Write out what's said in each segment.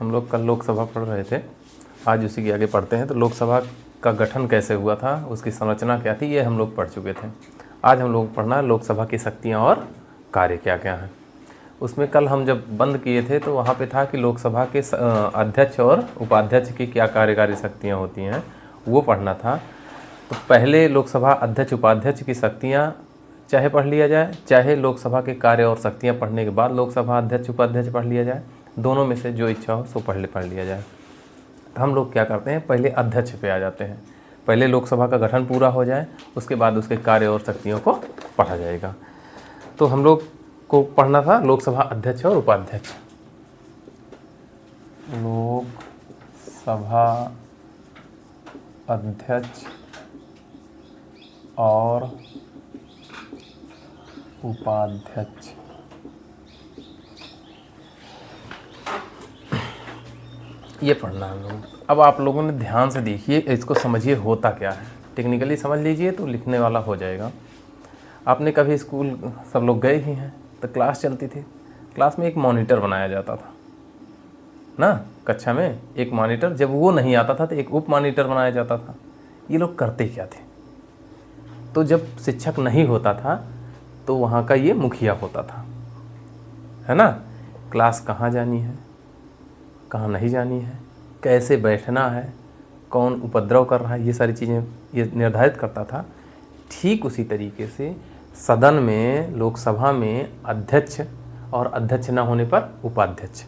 हम लोग कल लोकसभा पढ़ रहे थे, आज उसी के आगे पढ़ते हैं। तो लोकसभा का गठन कैसे हुआ था, उसकी संरचना क्या थी, ये हम लोग पढ़ चुके थे। आज हम लोग पढ़ना है लोकसभा की शक्तियाँ और कार्य क्या क्या हैं। उसमें कल हम जब बंद किए थे तो वहाँ पे था कि लोकसभा के अध्यक्ष और उपाध्यक्ष की क्या कार्यकारी शक्तियाँ होती हैं, वो पढ़ना था। तो पहले लोकसभा अध्यक्ष उपाध्यक्ष की शक्तियाँ चाहे पढ़ लिया जाए, चाहे लोकसभा के कार्य और शक्तियाँ पढ़ने के बाद लोकसभा अध्यक्ष उपाध्यक्ष पढ़ लिया जाए, दोनों में से जो इच्छा हो सो पढ़ लिया जाए। तो हम लोग क्या करते हैं, पहले अध्यक्ष पे आ जाते हैं। पहले लोकसभा का गठन पूरा हो जाए, उसके बाद उसके कार्य और शक्तियों को पढ़ा जाएगा। तो हम लोग को पढ़ना था लोकसभा अध्यक्ष और उपाध्यक्ष। लोकसभा अध्यक्ष और उपाध्यक्ष। ये पढ़ना है हम लोग। अब आप लोगों ने ध्यान से देखिए, इसको समझिए होता क्या है। टेक्निकली समझ लीजिए तो लिखने वाला हो जाएगा। आपने कभी स्कूल सब लोग गए ही हैं तो क्लास चलती थी, क्लास में एक मॉनिटर बनाया जाता था ना, कक्षा में एक मॉनिटर। जब वो नहीं आता था तो एक उप मॉनिटर बनाया जाता था। ये लोग करते क्या थे, तो जब शिक्षक नहीं होता था तो वहाँ का ये मुखिया होता था, है ना। क्लास कहाँ जानी है, कहाँ नहीं जानी है, कैसे बैठना है, कौन उपद्रव कर रहा है, ये सारी चीज़ें ये निर्धारित करता था। ठीक उसी तरीके से सदन में, लोकसभा में अध्यक्ष और अध्यक्ष न होने पर उपाध्यक्ष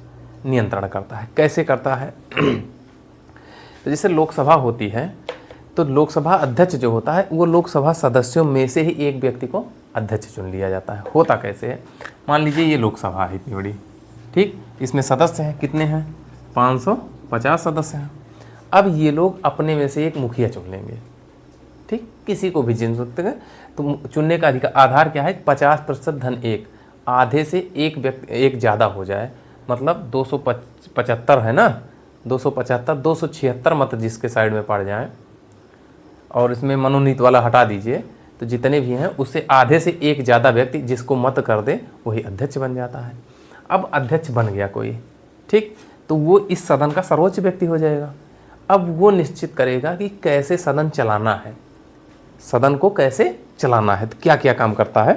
नियंत्रण करता है। कैसे करता है तो जैसे लोकसभा होती है तो लोकसभा अध्यक्ष जो होता है वो लोकसभा सदस्यों में से ही एक व्यक्ति को अध्यक्ष चुन लिया जाता है। होता कैसे है, मान लीजिए ये लोकसभा है इतनी बड़ी, ठीक, इसमें सदस्य हैं कितने हैं, 550 सदस्य हैं। अब ये लोग अपने में से एक मुखिया चुन लेंगे, ठीक, किसी को भी चुन सकते हैं। तो चुनने का अधिकार आधार क्या है, 50% धन एक, आधे से एक व्यक्ति एक ज़्यादा हो जाए, मतलब 275 है ना, 275 276 मत जिसके साइड में पड़ जाए, और इसमें मनोनीत वाला हटा दीजिए, तो जितने भी हैं उससे आधे से एक ज़्यादा व्यक्ति जिसको मत कर दे वही अध्यक्ष बन जाता है। अब अध्यक्ष बन गया कोई, ठीक, तो वो इस सदन का सर्वोच्च व्यक्ति हो जाएगा। अब वो निश्चित करेगा कि कैसे सदन चलाना है, सदन को कैसे चलाना है, तो क्या क्या काम करता है।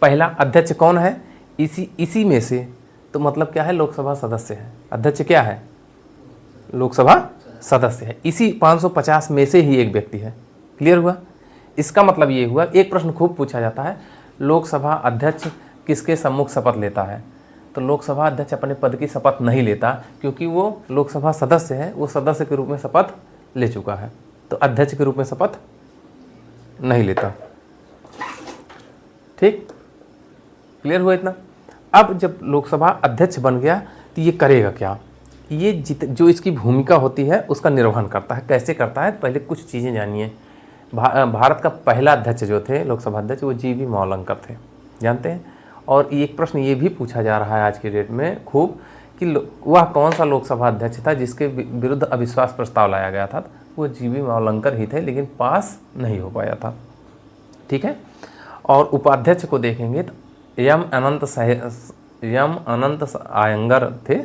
पहला, अध्यक्ष कौन है, इसी में से, तो मतलब क्या है, लोकसभा सदस्य है। अध्यक्ष क्या है, लोकसभा सदस्य है, इसी 550 में से ही एक व्यक्ति है। क्लियर हुआ। इसका मतलब ये हुआ, एक प्रश्न खूब पूछा जाता है, लोकसभा अध्यक्ष किसके सम्मुख शपथ लेता है, तो लोकसभा अध्यक्ष अपने पद की शपथ नहीं लेता, क्योंकि वो लोकसभा सदस्य है, वो सदस्य के रूप में शपथ ले चुका है, तो अध्यक्ष के रूप में शपथ नहीं लेता। ठीक, क्लियर हुआ इतना। अब जब लोकसभा अध्यक्ष बन गया तो ये करेगा क्या, ये जो इसकी भूमिका होती है उसका निर्वहन करता है। कैसे करता है, पहले कुछ चीज़ें जानिए। भारत का पहला अध्यक्ष जो थे, लोकसभा अध्यक्ष, वो जी.वी. मावलंकर थे, जानते हैं। और एक प्रश्न ये भी पूछा जा रहा है आज के डेट में खूब कि वह कौन सा लोकसभा अध्यक्ष था जिसके विरुद्ध अविश्वास प्रस्ताव लाया गया था, वो जी.वी. मावलंकर ही थे, लेकिन पास नहीं हो पाया था। ठीक है। और उपाध्यक्ष को देखेंगे तो यम अनंत आयंगर थे,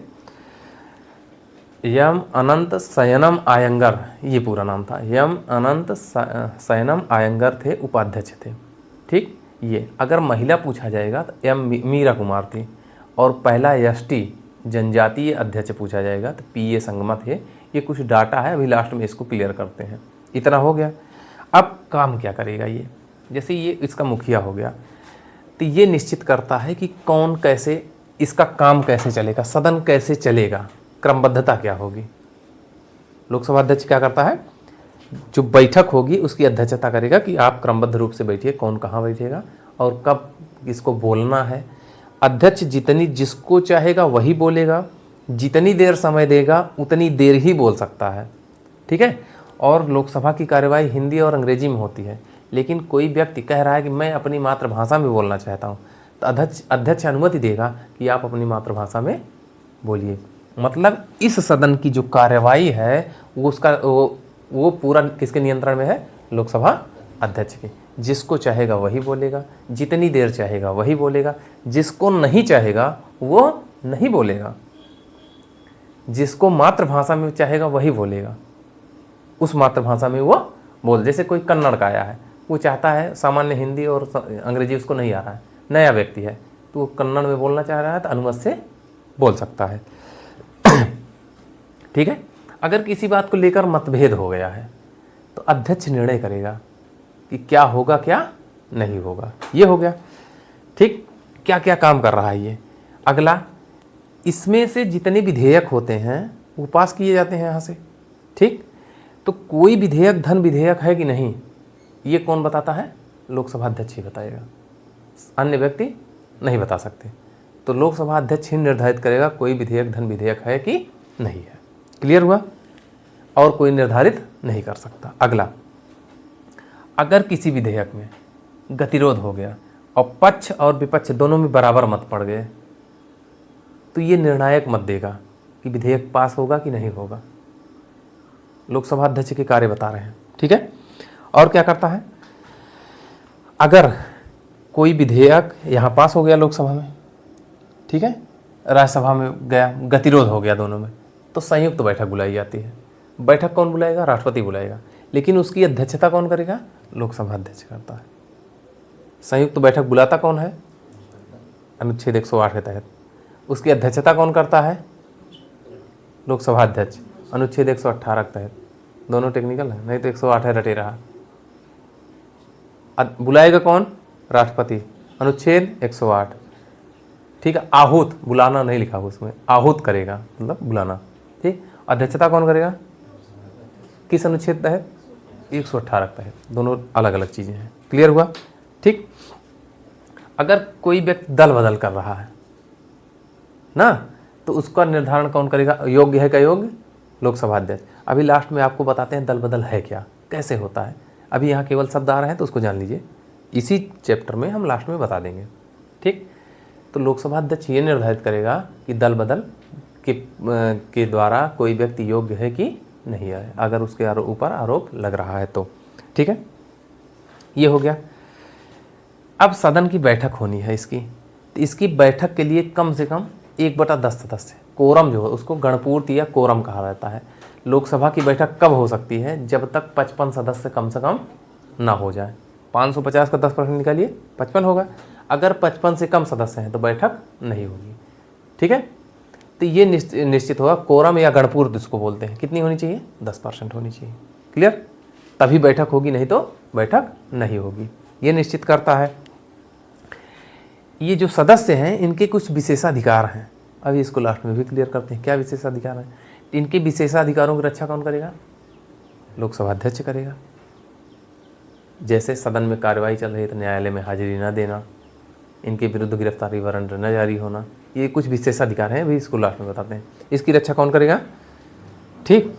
यम अनंत शयनम आयंगर, ये पूरा नाम था, यम अनंत शयनम आयंगर थे, उपाध्यक्ष थे। ठीक, ये अगर महिला पूछा जाएगा तो एम मीरा कुमार थी, और पहला एसटी जनजातीय अध्यक्ष पूछा जाएगा तो पी.ए. संगमा थे। ये कुछ डाटा है, अभी लास्ट में इसको क्लियर करते हैं। इतना हो गया। अब काम क्या करेगा ये, जैसे ये इसका मुखिया हो गया, तो ये निश्चित करता है कि कौन कैसे, इसका काम कैसे चलेगा, सदन कैसे चलेगा, क्रमबद्धता क्या होगी। लोकसभा अध्यक्ष क्या करता है, जो बैठक होगी उसकी अध्यक्षता करेगा कि आप क्रमबद्ध रूप से बैठिए, कौन कहाँ बैठेगा और कब किसको बोलना है। अध्यक्ष जिसको चाहेगा वही बोलेगा, जितनी देर समय देगा उतनी देर ही बोल सकता है। ठीक है। और लोकसभा की कार्यवाही हिंदी और अंग्रेजी में होती है, लेकिन कोई व्यक्ति कह रहा है कि मैं अपनी मातृभाषा में बोलना चाहता हूँ, तो अध्यक्ष अनुमति देगा कि आप अपनी मातृभाषा में बोलिए। मतलब इस सदन की जो कार्यवाही है वो पूरा किसके नियंत्रण में है, लोकसभा अध्यक्ष के। जिसको चाहेगा वही बोलेगा, जितनी देर चाहेगा वही बोलेगा, जिसको नहीं चाहेगा वो नहीं बोलेगा। जिसको मातृभाषा में चाहेगा वही बोलेगा, उस मातृभाषा में वो बोल। जैसे कोई कन्नड़ का आया है, वो चाहता है सामान्य हिंदी और अंग्रेजी उसको नहीं आ रहा है, नया व्यक्ति है तो वो कन्नड़ में बोलना चाह रहा है तो अनुमति से बोल सकता है। ठीक है। अगर किसी बात को लेकर मतभेद हो गया है तो अध्यक्ष निर्णय करेगा कि क्या होगा क्या नहीं होगा। ये हो गया। ठीक, क्या क्या काम कर रहा है ये। अगला, इसमें से जितने विधेयक होते हैं वो पास किए जाते हैं यहाँ से। ठीक, तो कोई विधेयक धन विधेयक है कि नहीं ये कौन बताता है? लोकसभा अध्यक्ष ही बताएगा, अन्य व्यक्ति नहीं बता सकते। तो लोकसभा अध्यक्ष ही निर्धारित करेगा कोई विधेयक धन विधेयक है कि नहीं है। क्लियर हुआ? और कोई निर्धारित नहीं कर सकता। अगला, अगर किसी विधेयक में गतिरोध हो गया और पक्ष और विपक्ष दोनों में बराबर मत पड़ गए तो ये निर्णायक मत देगा कि विधेयक पास होगा कि नहीं होगा। लोकसभा अध्यक्ष के कार्य बता रहे हैं। ठीक है। और क्या करता है, अगर कोई विधेयक यहाँ पास हो गया लोकसभा में, ठीक है, राज्यसभा में गया, गतिरोध हो गया दोनों में, तो संयुक्त बैठक बुलाई जाती है। बैठक कौन बुलाएगा? राष्ट्रपति बुलाएगा। लेकिन उसकी अध्यक्षता कौन करेगा? लोकसभा अध्यक्ष करता है। संयुक्त बैठक बुलाता कौन है? अनुच्छेद 108 के तहत। उसकी अध्यक्षता कौन करता है? लोकसभा अध्यक्ष, अनुच्छेद 118 के तहत। दोनों टेक्निकल है, नहीं तो 108 है, रटे रहा। बुलाएगा कौन? राष्ट्रपति, अनुच्छेद 108। ठीक है। आहूत, बुलाना नहीं लिखा हुआ उसमें, आहूत करेगा मतलब बुलाना। ठीक। अध्यक्षता कौन करेगा? किस अनुच्छेद तहत? 118 तहत। दोनों अलग अलग चीज़ें हैं। क्लियर हुआ? ठीक। अगर कोई व्यक्ति दल बदल कर रहा है ना, तो उसका निर्धारण कौन करेगा? योग्य है क्या योग्य? लोकसभा अध्यक्ष। अभी लास्ट में आपको बताते हैं दल बदल है क्या, कैसे होता है। अभी यहाँ केवल शब्द आ रहे हैं तो उसको जान लीजिए, इसी चैप्टर में हम लास्ट में बता देंगे। ठीक। तो लोकसभा अध्यक्ष ये निर्धारित करेगा कि दल बदल के द्वारा कोई व्यक्ति योग्य है कि नहीं है, अगर उसके ऊपर आरोप लग रहा है तो। ठीक है, ये हो गया। अब सदन की बैठक होनी है इसकी, तो इसकी बैठक के लिए कम से कम 1/10 सदस्य, कोरम जो है उसको गणपूर्ति या कोरम कहा जाता है। लोकसभा की बैठक कब हो सकती है? जब तक 55 सदस्य कम से कम ना हो जाए। 550 का 10% निकालिए, 55 होगा। अगर 55 से कम सदस्य हैं तो बैठक नहीं होगी। ठीक है, तो ये निश्चित होगा। कोरम या गणपूर्ति इसको बोलते हैं। कितनी होनी चाहिए? 10% होनी चाहिए। क्लियर? तभी बैठक होगी, नहीं तो बैठक नहीं होगी। ये निश्चित करता है। ये जो सदस्य हैं इनके कुछ विशेषाधिकार हैं, अभी इसको लास्ट में भी क्लियर करते हैं। क्या विशेषाधिकार हैं? इनके विशेषाधिकारों की रक्षा कौन करेगा? लोकसभा अध्यक्ष करेगा। जैसे सदन में कार्यवाही चल रही है तो न्यायालय में हाजिरी न देना, इनके विरुद्ध गिरफ्तारी वारंट न जारी होना, ये कुछ विशेषाधिकार हैं, अभी इसको लास्ट में बताते हैं। इसकी रक्षा कौन करेगा? ठीक।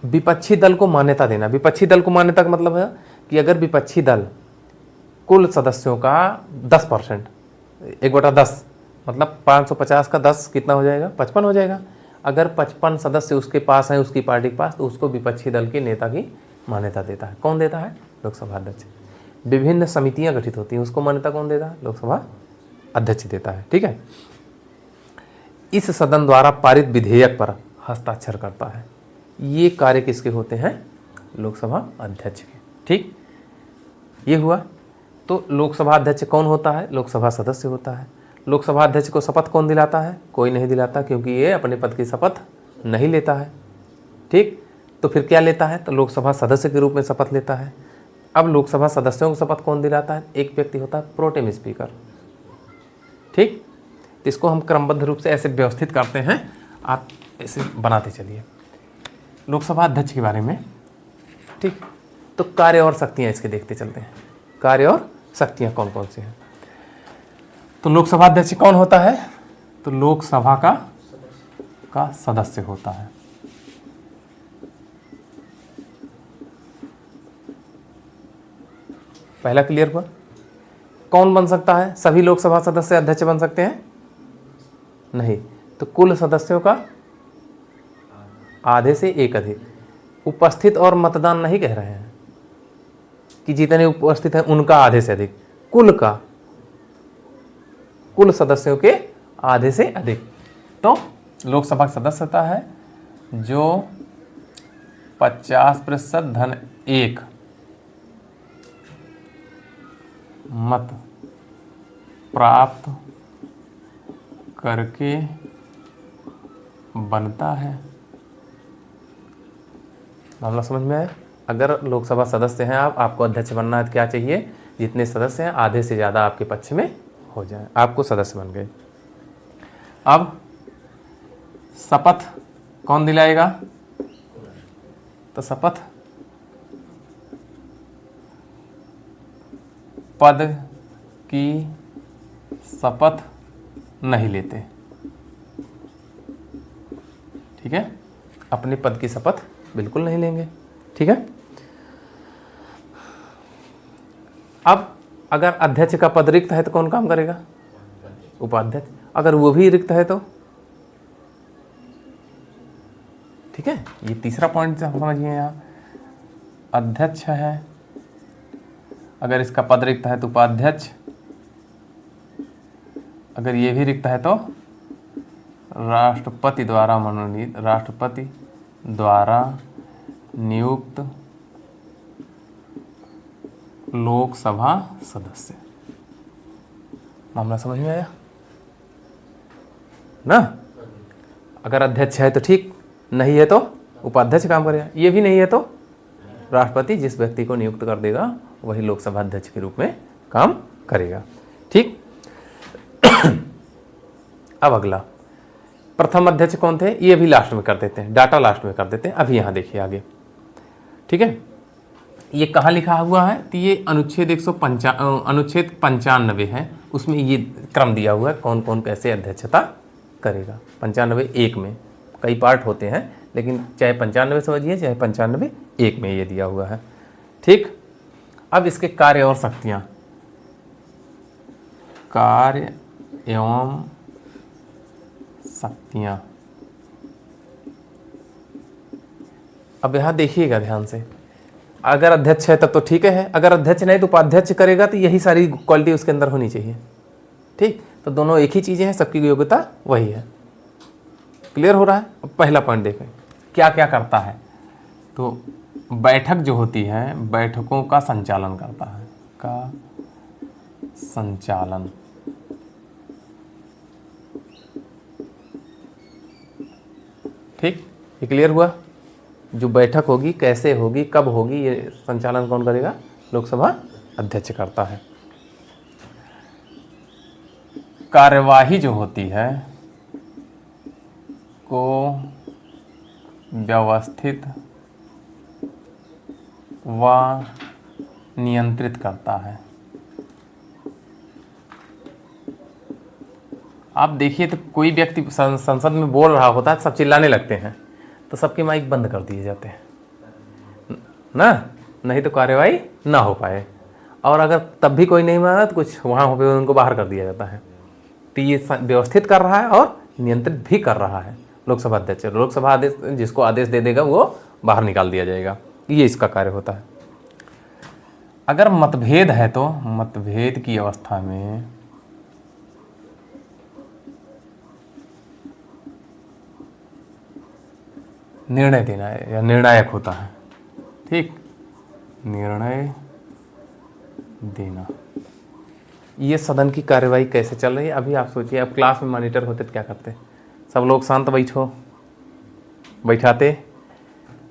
विपक्षी दल को मान्यता देना। विपक्षी दल को मान्यता का मतलब है कि अगर विपक्षी दल कुल सदस्यों का 10%, 1/10 मतलब 550 का 10 कितना हो जाएगा? 55 हो जाएगा। अगर 55 सदस्य उसके पास हैं, उसकी पार्टी के पास, तो उसको विपक्षी दल के नेता की मान्यता देता है। कौन देता है? लोकसभा अध्यक्ष। विभिन्न समितियां गठित होती हैं, उसको मान्यता कौन देता है? लोकसभा अध्यक्ष देता है। ठीक है। इस सदन द्वारा पारित विधेयक पर हस्ताक्षर करता है। ये कार्य किसके होते हैं? लोकसभा अध्यक्ष के। ठीक, ये हुआ। तो लोकसभा अध्यक्ष कौन होता है? लोकसभा सदस्य होता है। लोकसभा अध्यक्ष को शपथ कौन दिलाता है? कोई नहीं दिलाता, क्योंकि ये अपने पद की शपथ नहीं लेता है। ठीक, तो फिर क्या लेता है? तो लोकसभा सदस्य के रूप में शपथ लेता है। अब लोकसभा सदस्यों को शपथ कौन दिलाता है? एक व्यक्ति होता है प्रोटेम स्पीकर। ठीक, तो इसको हम क्रमबद्ध रूप से ऐसे व्यवस्थित करते हैं, आप ऐसे बनाते चलिए लोकसभा अध्यक्ष के बारे में। ठीक, तो कार्य और शक्तियाँ इसके देखते चलते हैं। कार्य और शक्तियाँ कौन कौन सी हैं? तो लोकसभा अध्यक्ष कौन होता है? तो लोकसभा का सदस्य होता है। पहला क्लियर हुआ। कौन बन सकता है? सभी लोकसभा सदस्य अध्यक्ष बन सकते हैं? नहीं। तो कुल सदस्यों का आधे से एक अधिक। उपस्थित और मतदान नहीं कह रहे हैं कि जितने उपस्थित हैं उनका आधे से अधिक, कुल सदस्यों के आधे से अधिक। तो लोकसभा की सदस्यता है जो 50% धन 1 मत प्राप्त करके बनता है। मामला समझ में आया? अगर लोकसभा सदस्य हैं आप, आपको अध्यक्ष बनना है तो क्या चाहिए? जितने सदस्य हैं आधे से ज़्यादा आपके पक्ष में हो जाए, आपको सदस्य बन गए। अब शपथ कौन दिलाएगा? तो शपथ पद की शपथ नहीं लेते, ठीक है? अपने पद की शपथ बिल्कुल नहीं लेंगे, ठीक है? अब अगर अध्यक्ष का पद रिक्त है तो कौन काम करेगा? उपाध्यक्ष। अगर वो भी रिक्त है तो, ठीक है? ये तीसरा पॉइंट समझिए। यहाँ अध्यक्ष है, अगर इसका पद रिक्त है तो उपाध्यक्ष, अगर ये भी रिक्त है तो राष्ट्रपति द्वारा मनोनीत, राष्ट्रपति द्वारा नियुक्त लोकसभा सदस्य। मामला समझ में आया ना? अगर अध्यक्ष है तो ठीक, नहीं है तो उपाध्यक्ष काम करेगा। ये भी नहीं है तो राष्ट्रपति जिस व्यक्ति को नियुक्त कर देगा वही लोकसभा अध्यक्ष के रूप में काम करेगा, ठीक? अब अगला, प्रथम अध्यक्ष कौन थे? ये भी लास्ट में कर देते हैं, डाटा लास्ट में कर देते हैं। अभी यहाँ देखिए आगे, ठीक है? ये कहाँ लिखा हुआ है? तो ये अनुच्छेद 95 है, उसमें ये क्रम दिया हुआ है कौन कौन कैसे अध्यक्षता करेगा। 95(1) में कई पार्ट होते हैं, लेकिन चाहे 95 समझिए चाहे 95(1) में ये दिया हुआ है, ठीक? अब इसके कार्य और शक्तियाँ, कार्य एवं शक्तियाँ। अब यहाँ देखिएगा ध्यान से, अगर अध्यक्ष है तब तो ठीक है, अगर अध्यक्ष नहीं तो उपाध्यक्ष करेगा, तो यही सारी क्वालिटी उसके अंदर होनी चाहिए, ठीक? तो दोनों एक ही चीज़ें हैं, सबकी योग्यता वही है। क्लियर हो रहा है? अब पहला पॉइंट देखें क्या क्या करता है। तो बैठक जो होती है, बैठकों का संचालन करता है, का संचालन, ठीक? ये क्लियर हुआ? जो बैठक होगी कैसे होगी, कब होगी, ये संचालन कौन करेगा? लोकसभा अध्यक्ष करता है। कार्यवाही जो होती है को व्यवस्थित व नियंत्रित करता है। आप देखिए तो कोई व्यक्ति संसद में बोल रहा होता है, सब चिल्लाने लगते हैं, तो सबके माइक बंद कर दिए जाते हैं ना, नहीं तो कार्यवाही ना हो पाए। और अगर तब भी कोई नहीं माना तो कुछ वहाँ पे उनको बाहर कर दिया जाता है। तो ये व्यवस्थित कर रहा है और नियंत्रित भी कर रहा है लोकसभा अध्यक्ष। लोकसभा आदेश जिसको आदेश दे देगा वो बाहर निकाल दिया जाएगा, ये इसका कार्य होता है। अगर मतभेद है तो मतभेद की अवस्था में निर्णय देना है या निर्णायक होता है, ठीक? निर्णय देना। ये सदन की कार्यवाही कैसे चल रही है अभी आप सोचिए। अब क्लास में मॉनिटर होते तो क्या करते? सब लोग शांत बैठाते,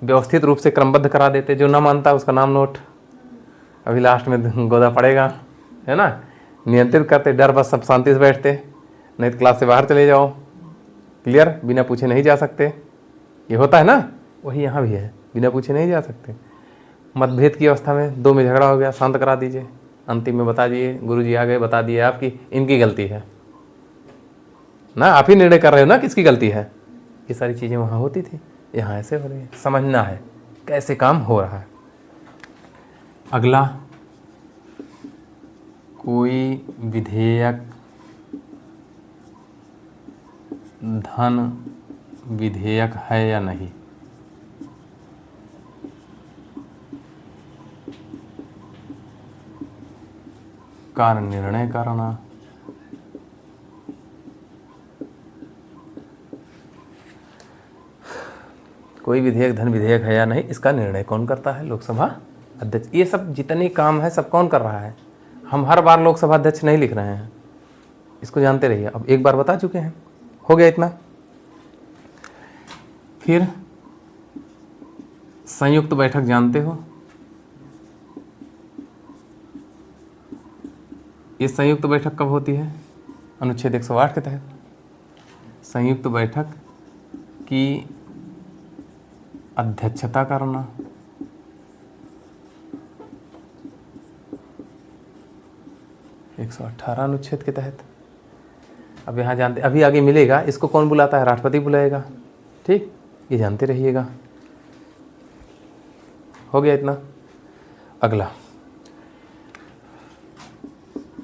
व्यवस्थित रूप से क्रमबद्ध करा देते, जो ना मानता उसका नाम नोट, अभी लास्ट में गोदा पड़ेगा, है ना? नियंत्रित करते, डर बस सब शांति से बैठते, नहीं तो क्लास से बाहर चले जाओ। क्लियर? बिना पूछे नहीं जा सकते, ये होता है ना? वही यहाँ भी है, बिना पूछे नहीं जा सकते। मतभेद की अवस्था में दो में झगड़ा हो गया, शांत करा दीजिए, अंतिम में बता दिए गुरुजी आ गए, बता दिए आपकी इनकी गलती है ना, आप ही निर्णय कर रहे हो ना किसकी गलती है। ये सारी चीज़ें वहाँ होती थी, यहाँ ऐसे हो रही है। समझना है कैसे काम हो रहा है। अगला, कोई विधेयक धन विधेयक है या नहीं। का निर्णय करना, कोई विधेयक धन विधेयक है या नहीं, इसका निर्णय कौन करता है? लोकसभा अध्यक्ष। ये सब जितने काम है सब कौन कर रहा है? हम हर बार लोकसभा अध्यक्ष नहीं लिख रहे हैं, इसको जानते रहिए। अब एक बार बता चुके हैं, हो गया इतना। फिर संयुक्त बैठक जानते हो, ये संयुक्त बैठक कब होती है? अनुच्छेद 108 के तहत संयुक्त बैठक की अध्यक्षता करना, एक 118 अनुच्छेद के तहत। अब यहाँ जानते, अभी आगे मिलेगा, इसको कौन बुलाता है? राष्ट्रपति बुलाएगा। ठीक, ये जानते रहिएगा। हो गया इतना। अगला,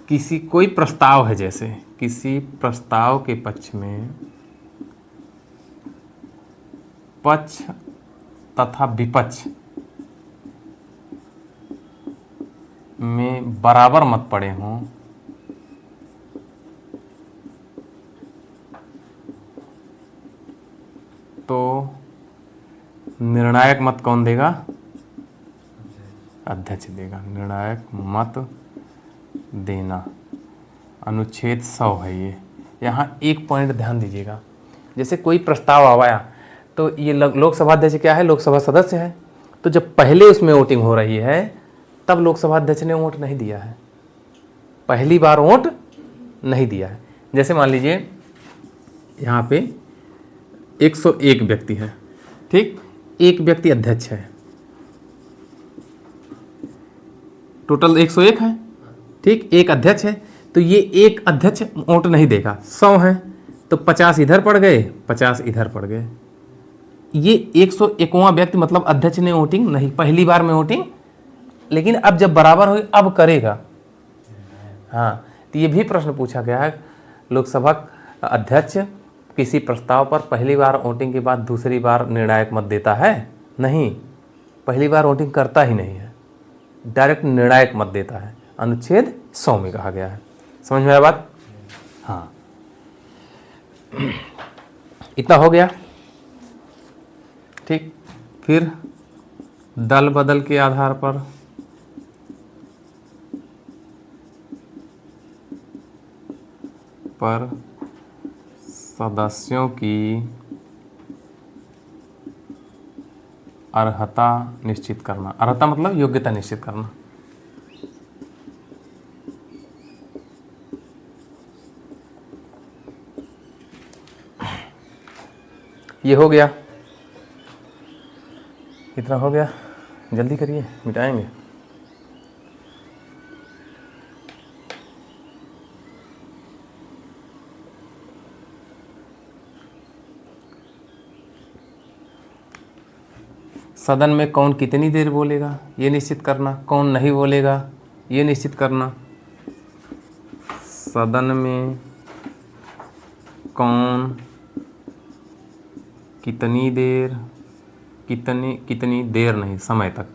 किसी कोई प्रस्ताव है, जैसे किसी प्रस्ताव के पक्ष में पक्ष तथा विपक्ष में बराबर मत पड़े हों तो निर्णायक मत कौन देगा? अध्यक्ष देगा। निर्णायक मत देना अनुच्छेद 100 है ये। यहाँ एक पॉइंट ध्यान दीजिएगा, जैसे कोई प्रस्ताव आवाया तो ये लोकसभा अध्यक्ष क्या है? लोकसभा सदस्य है। तो जब पहले उसमें वोटिंग हो रही है तब लोकसभा अध्यक्ष ने वोट नहीं दिया है, पहली बार वोट नहीं दिया है। जैसे मान लीजिए यहाँ पे 101 व्यक्ति है, ठीक, एक व्यक्ति अध्यक्ष है, टोटल 101 है, ठीक, एक अध्यक्ष है। तो ये एक अध्यक्ष वोट नहीं देगा, 100 है तो 50 इधर पड़ गए, 50 इधर पड़ गए। ये 101वां व्यक्ति मतलब अध्यक्ष ने वोटिंग नहीं, पहली बार में वोटिंग, लेकिन अब जब बराबर हुई अब करेगा। हाँ, तो ये भी प्रश्न पूछा गया है, लोकसभा अध्यक्ष किसी प्रस्ताव पर पहली बार वोटिंग के बाद दूसरी बार निर्णायक मत देता है? नहीं, पहली बार वोटिंग करता ही नहीं है, डायरेक्ट निर्णायक मत देता है। अनुच्छेद 100 में कहा गया है। समझ में आया बात? हाँ, इतना हो गया, ठीक। फिर दल बदल के आधार पर सदस्यों की अर्हता निश्चित करना। अर्हता मतलब योग्यता निश्चित करना। ये हो गया, इतना हो गया। जल्दी करिए, मिटाएंगे। सदन में कौन कितनी देर बोलेगा ये निश्चित करना, कौन नहीं बोलेगा ये निश्चित करना। सदन में कौन कितनी देर, कितनी देर नहीं, समय तक,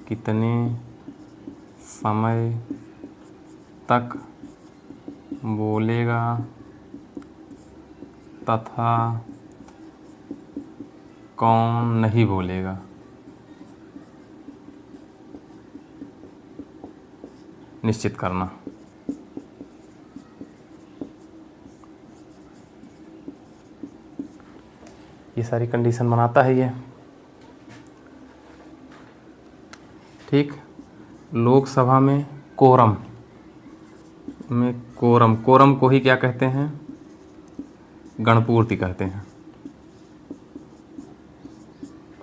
कितने समय तक बोलेगा तथा कौन नहीं बोलेगा, निश्चित करना। ये सारी कंडीशन बनाता है ये, ठीक। लोकसभा में कोरम कोरम को ही क्या कहते हैं? गणपूर्ति कहते हैं,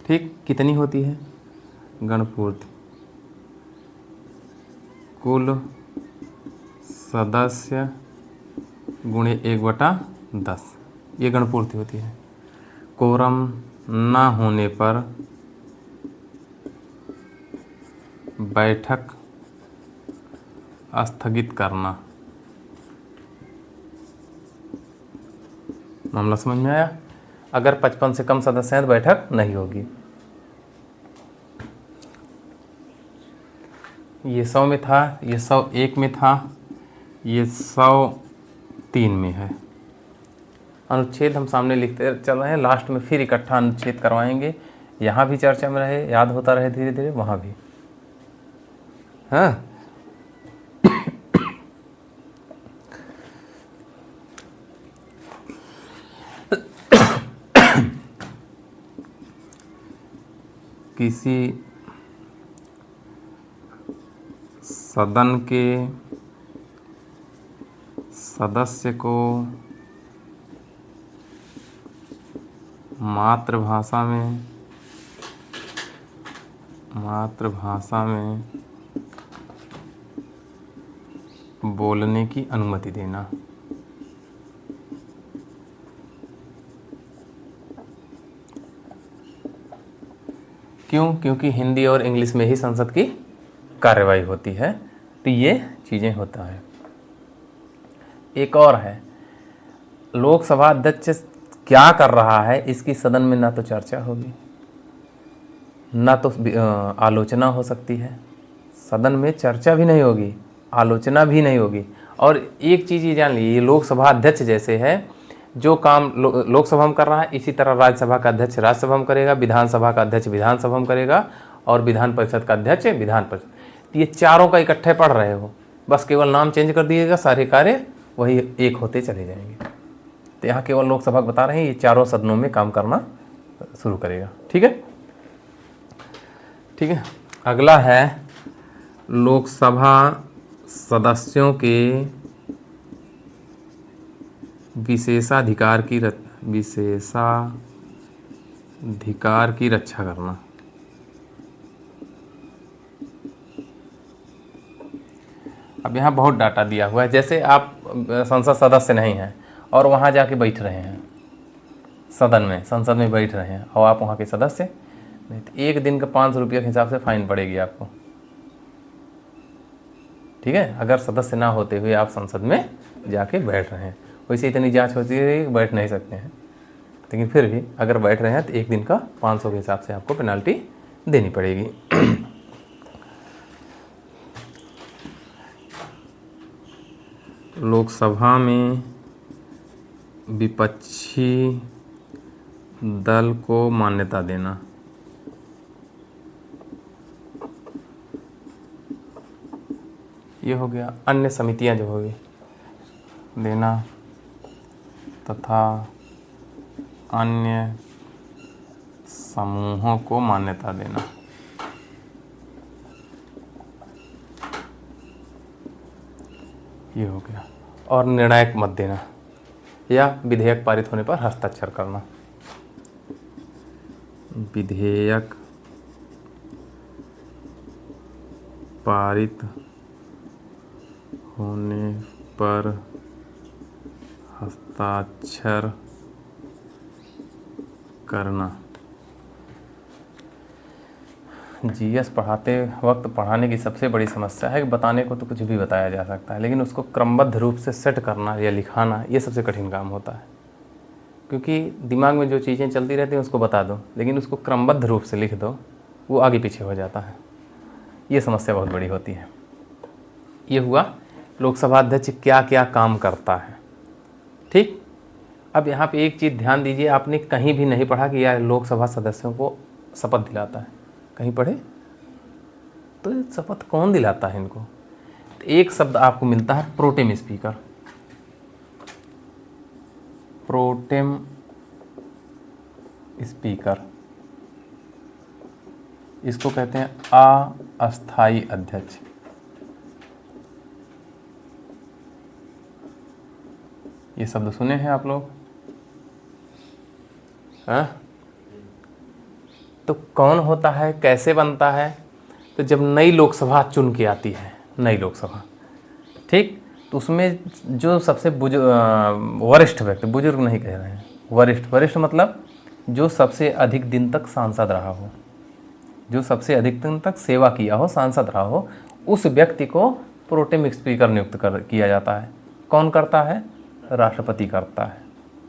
ठीक। कितनी होती है? गणपूर्ति। कुल सदस्य गुणे 1/10, ये गणपूर्ति होती है। कोरम न होने पर बैठक स्थगित करना। मामला समझ में आया? अगर 55 से कम सदस्य हैं तो बैठक नहीं होगी। ये 100 में था, ये 101 में था, ये 103 में है। अनुच्छेद हम सामने लिखते चल रहे हैं, लास्ट में फिर इकट्ठा अनुच्छेद करवाएंगे, यहाँ भी चर्चा में रहे, याद होता रहे धीरे धीरे, वहाँ भी। हाँ, किसी सदन के सदस्य को मातृभाषा में बोलने की अनुमति देना। क्यों? क्योंकि हिंदी और इंग्लिश में ही संसद की कार्यवाही होती है, तो ये चीज़ें होता है। एक और है, लोकसभा अध्यक्ष क्या कर रहा है इसकी सदन में ना तो चर्चा होगी, ना तो आलोचना हो सकती है। सदन में चर्चा भी नहीं होगी, आलोचना भी नहीं होगी। और एक चीज़ ये जान लीजिए, ये लोकसभा अध्यक्ष जैसे है, जो काम लोकसभा में कर रहा है इसी तरह राज्यसभा का अध्यक्ष राज्यसभा में करेगा, विधानसभा का अध्यक्ष विधानसभा में करेगा, और विधान परिषद का अध्यक्ष विधान परिषद। ये चारों का इकट्ठे पढ़ रहे हो, बस केवल नाम चेंज कर दिएगा, सारे कार्य वही एक होते चले जाएंगे। तो यहाँ केवल लोकसभा बता रहे हैं, ये चारों सदनों में काम करना शुरू करेगा। ठीक है, ठीक है। अगला है लोकसभा सदस्यों के विशेषाधिकार की रक्षा करना। अब यहाँ बहुत डाटा दिया हुआ है। जैसे आप संसद सदस्य नहीं हैं और वहाँ जाके बैठ रहे हैं सदन में, संसद में बैठ रहे हैं, और आप वहाँ के सदस्य नहीं, तो 1 दिन का 500 रुपये के हिसाब से फाइन पड़ेगी आपको। ठीक है, अगर सदस्य ना होते हुए आप संसद में जाके बैठ रहे हैं। वैसे इतनी जांच होती है कि बैठ नहीं सकते हैं, लेकिन फिर भी अगर बैठ रहे हैं तो 1 दिन का 500 के हिसाब से आपको पेनल्टी देनी पड़ेगी। लोकसभा में विपक्षी दल को मान्यता देना। ये हो गया। अन्य समितियां जो होगी देना तथा अन्य समूहों को मान्यता देना। ये हो गया। और निर्णायक मत देना या विधेयक पारित होने पर हस्ताक्षर करना। विधेयक पारित होने पर हस्ताक्षर करना। जीएस पढ़ाते वक्त पढ़ाने की सबसे बड़ी समस्या है कि बताने को तो कुछ भी बताया जा सकता है, लेकिन उसको क्रमबद्ध रूप से सेट करना या लिखाना, ये सबसे कठिन काम होता है। क्योंकि दिमाग में जो चीज़ें चलती रहती हैं उसको बता दो, लेकिन उसको क्रमबद्ध रूप से लिख दो, वो आगे पीछे हो जाता है। ये समस्या बहुत बड़ी होती है। ये हुआ लोकसभा अध्यक्ष क्या क्या काम करता है। ठीक, अब यहाँ पे एक चीज़ ध्यान दीजिए, आपने कहीं भी नहीं पढ़ा कि यह लोकसभा सदस्यों को शपथ दिलाता है। कहीं पढ़े? तो शपथ कौन दिलाता है इनको? तो एक शब्द आपको मिलता है प्रोटेम स्पीकर। प्रोटेम स्पीकर, इसको कहते हैं अस्थायी अध्यक्ष। ये शब्द सुने हैं आप लोग? हाँ? तो कौन होता है, कैसे बनता है? तो जब नई लोकसभा चुन के आती है, नई लोकसभा, ठीक, तो उसमें जो सबसे वरिष्ठ व्यक्ति, बुजुर्ग नहीं कह रहे हैं, वरिष्ठ मतलब जो सबसे अधिक दिन तक सांसद रहा हो, जो सबसे अधिक दिन तक सेवा किया हो, सांसद रहा हो, उस व्यक्ति को प्रोटेम स्पीकर नियुक्त किया जाता है। कौन करता है? राष्ट्रपति करता है।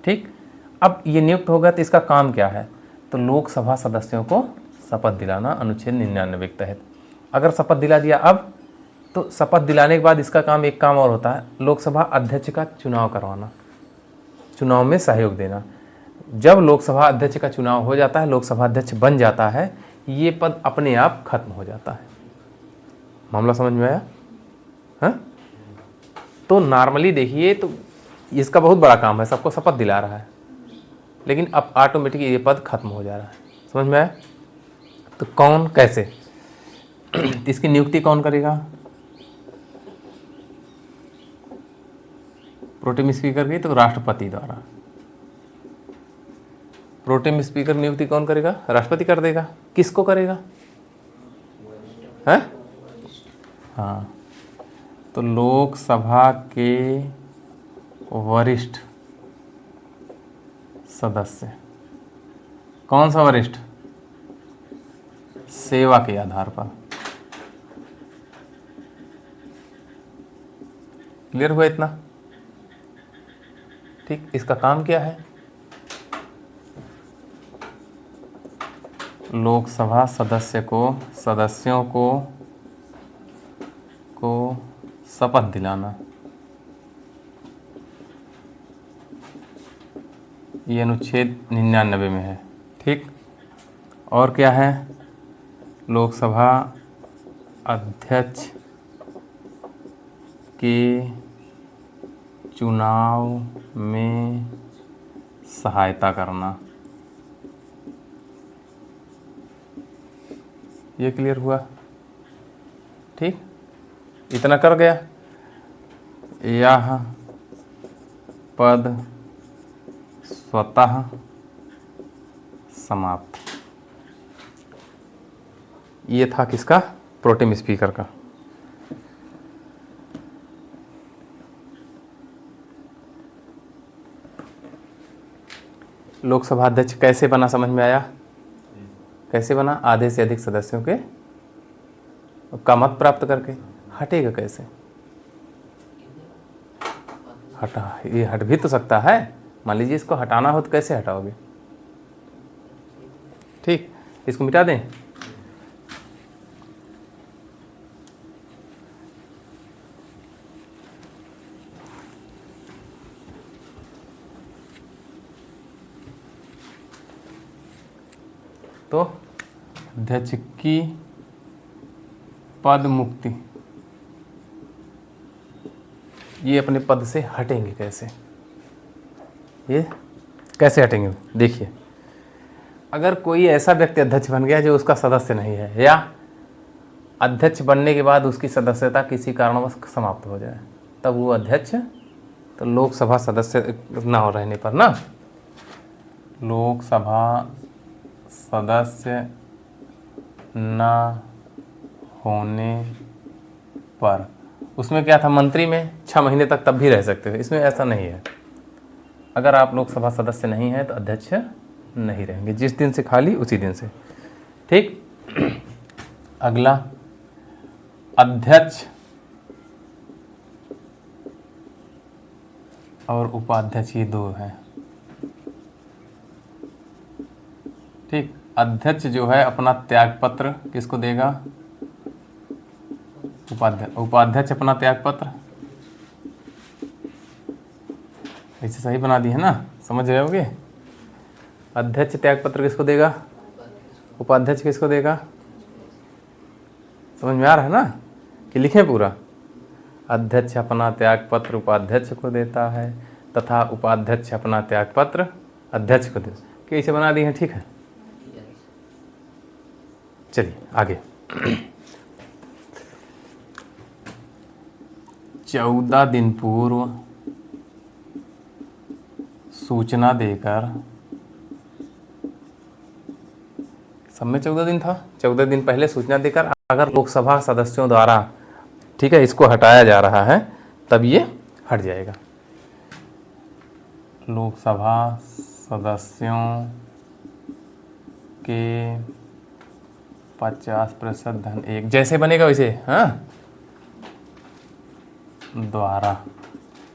ठीक, अब ये नियुक्त होगा तो इसका काम क्या है? तो लोकसभा सदस्यों को शपथ दिलाना, अनुच्छेद 99 के तहत। अगर शपथ दिला दिया अब, तो शपथ दिलाने के बाद इसका काम, एक काम और होता है, लोकसभा अध्यक्ष का चुनाव करवाना। चुनाव में सहयोग देना। जब लोकसभा अध्यक्ष का चुनाव हो जाता है, लोकसभा अध्यक्ष बन जाता है, ये पद अपने आप खत्म हो जाता है। मामला समझ में आया? हाँ, तो नॉर्मली देखिए तो इसका बहुत बड़ा काम है, सबको शपथ दिला रहा है, लेकिन अब ऑटोमेटिक ये पद खत्म हो जा रहा है। समझ में आया? तो कौन, कैसे, इसकी नियुक्ति कौन करेगा? प्रोटेम स्पीकर की तो राष्ट्रपति द्वारा। प्रोटेम स्पीकर नियुक्ति कौन करेगा? राष्ट्रपति कर देगा। किसको करेगा? है? हाँ, तो लोकसभा के वरिष्ठ सदस्य। कौन सा वरिष्ठ? सेवा के आधार पर। क्लियर हुआ इतना? ठीक, इसका काम क्या है? लोकसभा सदस्यों को शपथ दिलाना। ये अनुच्छेद 99 में है। ठीक, और क्या है? लोकसभा अध्यक्ष के चुनाव में सहायता करना। ये क्लियर हुआ? ठीक, इतना कर गया। यह पद स्वतः समाप्त। ये था किसका? प्रोटेम स्पीकर का। लोकसभा अध्यक्ष कैसे बना, समझ में आया? कैसे बना? आधे से अधिक सदस्यों के का मत प्राप्त करके। हटेगा कैसे? ये हट भी तो सकता है। मान लीजिए इसको हटाना हो तो कैसे हटाओगे? ठीक, इसको मिटा दें। तो अध्यक्ष की पद मुक्ति, ये अपने पद से हटेंगे कैसे? ये कैसे हटेंगे? देखिए, अगर कोई ऐसा व्यक्ति अध्यक्ष बन गया जो उसका सदस्य नहीं है, या अध्यक्ष बनने के बाद उसकी सदस्यता किसी कारणवश समाप्त हो जाए, तब वो अध्यक्ष, तो लोकसभा सदस्य ना हो रहने पर ना, लोकसभा सदस्य न होने पर, उसमें क्या था? मंत्री में 6 महीने तक तब भी रह सकते थे। इसमें ऐसा नहीं है। अगर आप लोकसभा सदस्य नहीं हैं तो अध्यक्ष नहीं रहेंगे, जिस दिन से खाली उसी दिन से। ठीक, अगला, अध्यक्ष और उपाध्यक्ष, ये 2 हैं। ठीक, अध्यक्ष जो है अपना त्यागपत्र किसको देगा? उपाध्यक्ष अपना त्यागपत्र, ऐसे सही बना दी है ना, समझ रहे होगे? अध्यक्ष त्यागपत्र किसको देगा? उपाध्यक्ष किसको देगा? समझ में आ रहा है ना कि लिखें पूरा? अध्यक्ष अपना त्यागपत्र उपाध्यक्ष को देता है तथा उपाध्यक्ष अपना त्यागपत्र अध्यक्ष को देता है। कैसे बना दी है? ठीक है, चलिए आगे। 14 दिन पूर्व सूचना देकर, सब में 14 दिन था, 14 दिन पहले सूचना देकर अगर लोकसभा सदस्यों द्वारा, ठीक है, इसको हटाया जा रहा है तब ये हट जाएगा। लोकसभा सदस्यों के 50% धन एक, जैसे बनेगा वैसे, हाँ, द्वारा,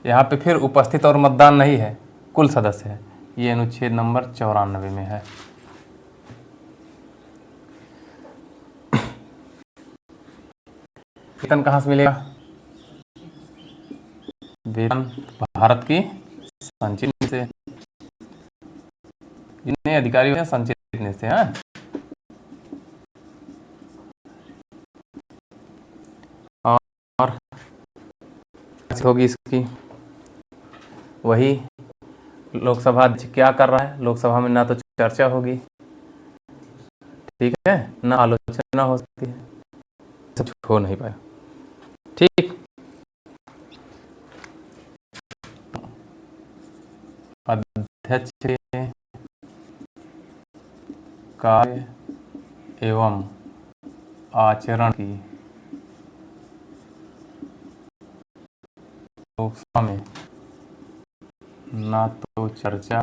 यहाँ पे फिर उपस्थित और मतदान नहीं है, कुल सदस्य है। ये अनुच्छेद नंबर 94 में है। वेतन कहाँ से मिलेगा? वेतन भारत की संचित से। जितने अधिकारी होते हैं संचित में से। हाँ, और होगी इसकी वही लोकसभा अध्यक्ष क्या कर रहा है। लोकसभा में ना तो चर्चा होगी, ठीक है, ना आलोचना हो सकती है, सब हो नहीं पाया। ठीक, अध्यक्ष के कार्य एवं आचरण की लोकसभा में ना तो चर्चा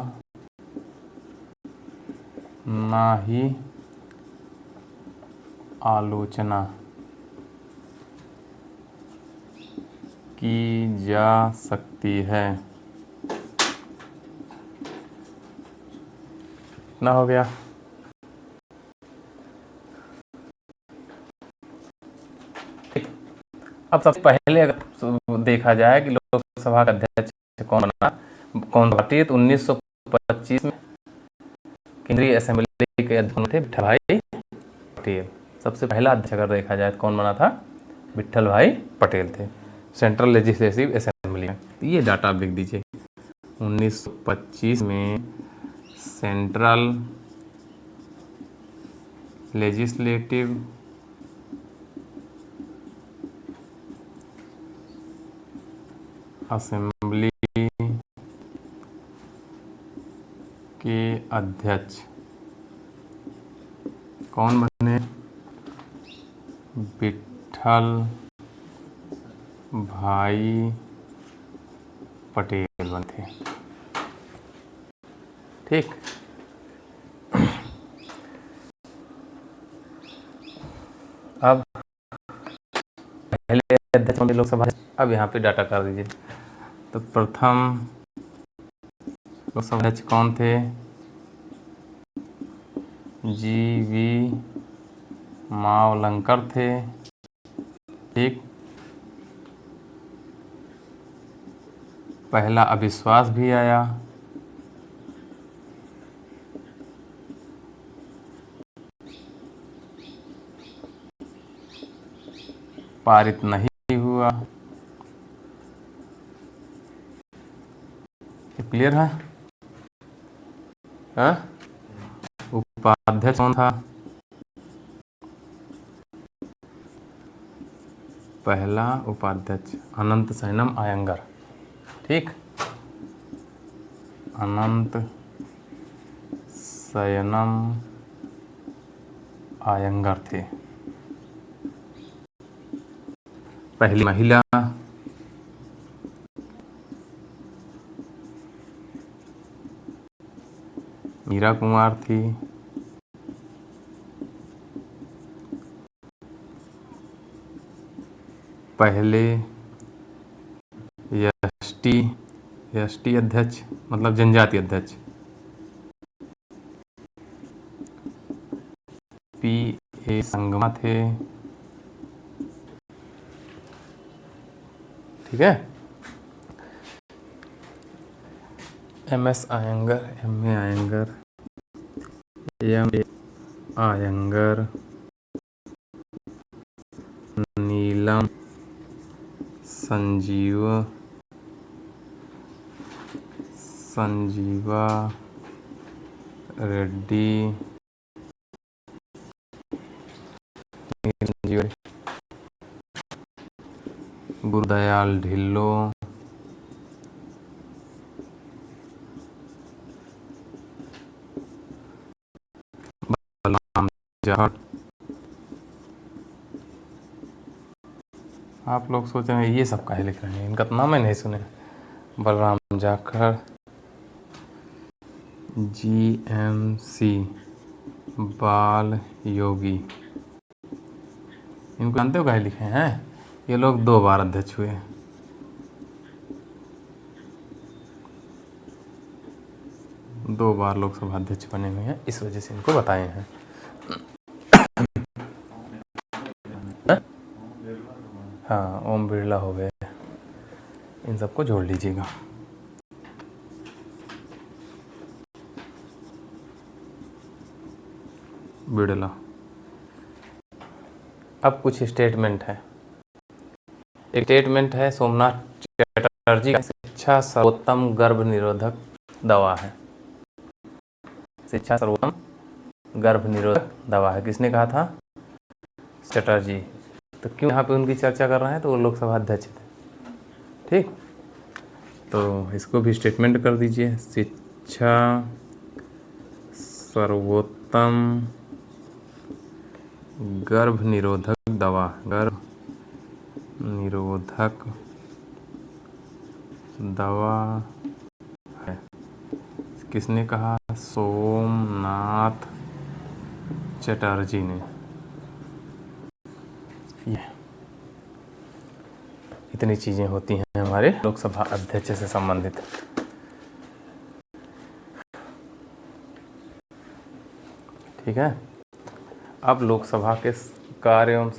ना ही आलोचना की जा सकती है। ना हो गया। अब सबसे पहले अगर देखा जाए कि लोकसभा का अध्यक्ष कौन बना, कौन पार्टी, तो 1925 में केंद्रीय असेंबली के अध्यक्ष थे विट्ठल भाई पटेल। सबसे पहला अध्यक्ष अगर देखा जाए तो कौन बना था, विट्ठल भाई पटेल थे, सेंट्रल लेजिस्लेटिव असेंबली में। तो ये डाटा आप लिख दीजिए, 1925 में सेंट्रल लेजिस्लेटिव असेंबली के अध्यक्ष कौन बने, विट्ठल भाई पटेल बने थे। ठीक, अब पहले अध्यक्ष लोकसभा, अब यहाँ पे डाटा कर दीजिए। तो प्रथम लोकसभा अध्यक्ष कौन थे, जी.वी. मावलंकर थे। ठीक, पहला अविश्वास भी आया, पारित नहीं हुआ। क्लियर है? हाँ? उपाध्यक्ष कौन था, पहला उपाध्यक्ष अनंत शयनम अयंगर। ठीक, अनंत शयनम अयंगर थे। पहली महिला मीरा कुमार थी। पहले एसटी अध्यक्ष मतलब जनजाति अध्यक्ष पी.ए. संगमा थे। ठीक है, M S. Ayyangar, M A. Ayyangar, M A. Ayyangar, Neelam Sanjiva Reddy, Gurdial Dhillon, Balram Jat. आप लोग सोच रहे हैं ये सब काहे लिख रहे हैं, इनका तो नाम ही नहीं सुने। बलराम जाखड़, जीएमसी बाल योगी, इनको जानते हो काहे लिखे हैं? ये लोग 2 बार अध्यक्ष हुए। दो बार लोकसभा अध्यक्ष बने हुए हैं, इस वजह से इनको बताए हैं। हाँ, ओम बिरला हो गए, इन सबको जोड़ लीजिएगा। बिड़ला। अब कुछ स्टेटमेंट है। एक स्टेटमेंट है सोमनाथ चटर्जी का शिक्षा सर्वोत्तम गर्भ निरोधक दवा है। शिक्षा सर्वोत्तम गर्भ निरोधक दवा है, किसने कहा था? चटर्जी। तो क्यों यहाँ पे उनकी चर्चा कर रहे हैं? तो वो लोकसभा अध्यक्ष थे। ठीक, तो इसको भी स्टेटमेंट कर दीजिए। शिक्षा सर्वोत्तम गर्भ निरोधक दवा, गर्भ निरोधक दवा है, किसने कहा? सोमनाथ चटर्जी ने। ये इतनी चीज़ें होती हैं हमारे लोकसभा अध्यक्ष से संबंधित। ठीक है, अब लोकसभा के कार्य एवं